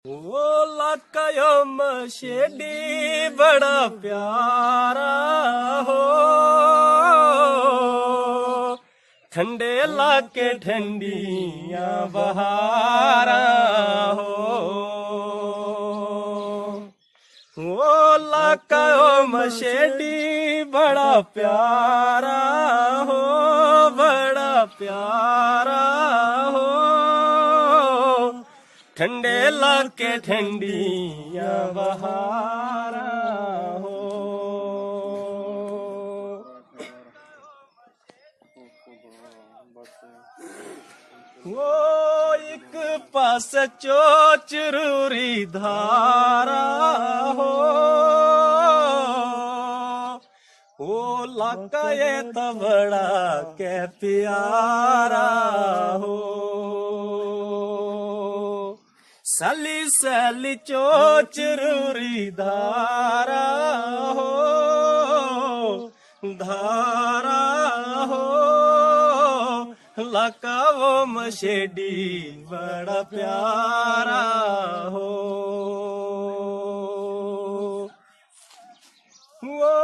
वो लाका मशेडी बड़ा प्यारा हो, ठंडे लाके ठंडियां बहारा हो। वो लाका मशेडी बड़ा प्यारा हो, बड़ा प्यारा हो, ठंडे लाके ठंडियां बहारा हो। वो एक पास चोचरूरी धारा हो, वो लाका ये तो बड़ा के प्यारा हो। सली सली चोचरूरी धारा हो, धारा हो, लाका वो मशेडी बड़ा प्यारा हो। वो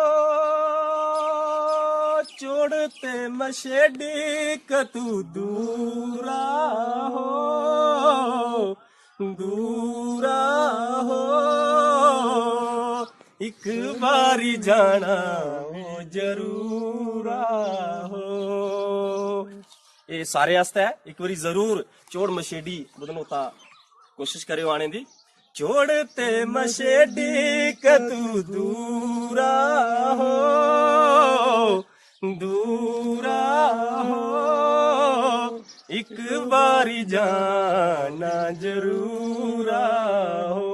छोड़ते मशेडी कतू दूरा हो, दूरा हो, एक बारी जाना हो जरूरा हो। ये सारे आस्ते है, एक बारी जरूर चोड़ मशेडी बदन होता कोशिश करे आने दी। छोड़ते मशेडी कतू दूरा हो, दूरा हो, एक बारी जाना जरूरा हो।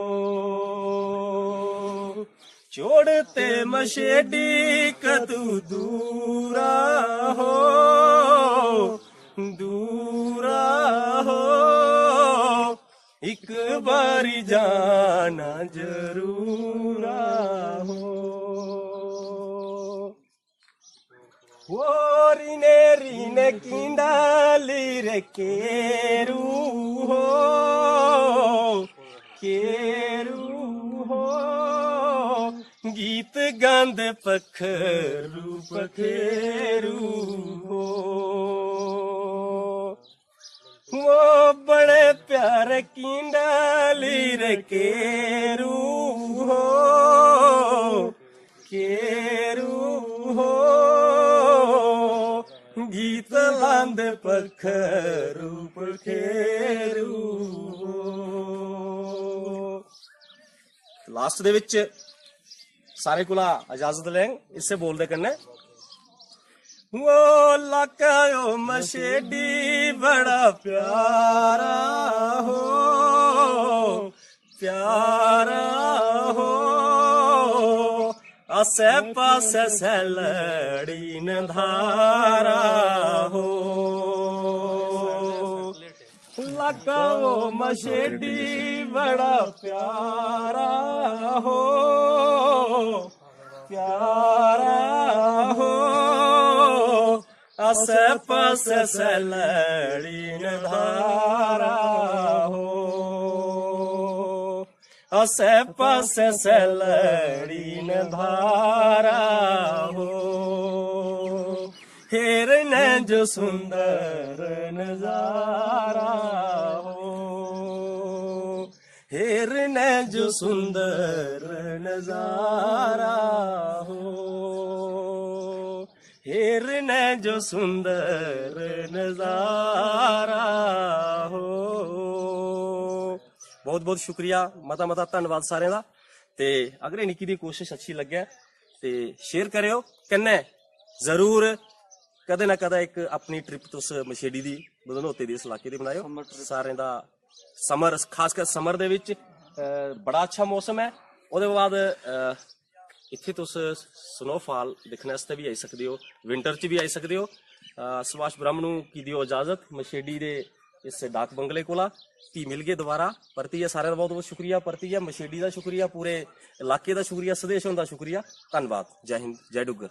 छोड़ते मशेडी कतू दूरा हो, दूरा हो, एक बारी जाना जरूरा हो। वो रीने रीने किंडाली रे केरू हो, केरू हो, गीत गांद पखरू पखेरू हो। वो बड़े प्यारे किंडाली रे केरू हो, केरू हो, गीत लांद पखरू पखेरू हो। लास्ट दे विच सारे कोला इजाजत लें इससे बोल दे करने। वो लाका मशेडी बड़ा प्यारा हो, प्यारा हो, आसे पासे सैलड़ी न धारा हो। लाका मशेडी बड़ा प्यारा हो, प्यारा हो, आसे पासे सैलड़ी न धारा हो, आसे पासे सैलड़ी न धारा हो। हेर ने जो सुंदर नजारा हो, हेर ने जो सुंदर नजारा हो, हेर ने जो सुंदर नजारा हो। बहुत बहुत शुक्रिया, मता मता धन्नवाद सारे दा। ते अगर ये निक्की दी कोशिश अच्छी लगे ते शेयर करियो, कन्नै जरूर कदे ना कदे एक अपनी ट्रिप तुस मशेडी दी बदनोते दी इस इलाके दी बनायो। सारें दा समर, खासकर समर दे विच बड़ा अच्छा मौसम है। ओहदे बाद इत्थे तुस स्नोफॉल दिक्खने आस्तै भी आई सकदे हो, विंटर च भी आई सकदे हो। सुभाष ब्रह्मणु की दियो इजाजत मशेडी दे इस डाक बंगले कोला। भी मिल गए दोबारा परतियै। सारे दा बहुत बहुत शुक्रिया, परतियै मशेडी दा शुक्रिया, पूरे इलाके दा शुक्रिया, सदेश होंदा शुक्रिया, धन्नवाद। जय हिंद, जय डुग्गर।